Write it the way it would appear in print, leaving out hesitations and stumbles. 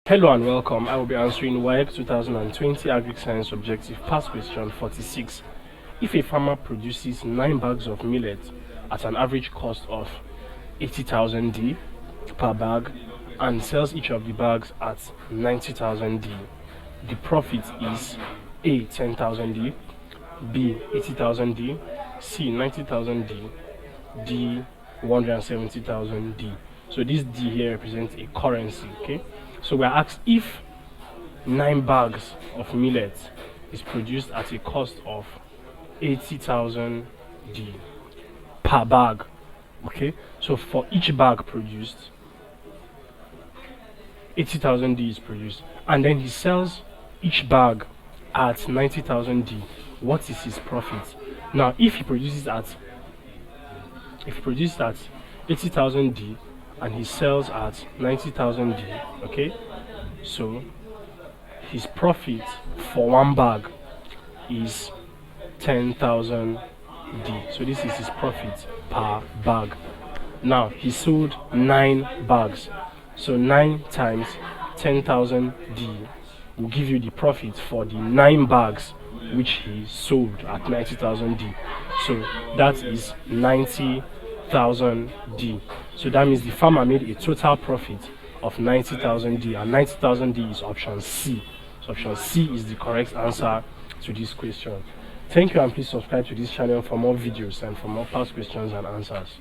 Hello and welcome. I will be answering WAEC 2020 AGRIC Science Objective Past Question 46. If a farmer produces 9 bags of millet at an average cost of 80,000 D per bag and sells each of the bags at 90,000 D, the profit is A. 10,000 D, B. 80,000 D, C. 90,000 D, D. 170,000 D. So this D here represents a currency, okay? So we're asked if 9 bags of millet is produced at a cost of 80,000 D per bag, okay? So for each bag produced, 80,000 D is produced, and then he sells each bag at 90,000 D. What is his profit? Now, if he produces at 80,000 D and he sells at 90,000 D, okay, so his profit for one bag is 10,000 D. So this is his profit per bag. Now he sold 9 bags, so 9 times 10,000 D will give you the profit for the 9 bags which he sold at 90,000 D. So that is 90,000 D. So that means the farmer made a total profit of 90,000 D, and 90,000 D is option C. So option C is the correct answer to this question. Thank you, and please subscribe to this channel for more videos and for more past questions and answers.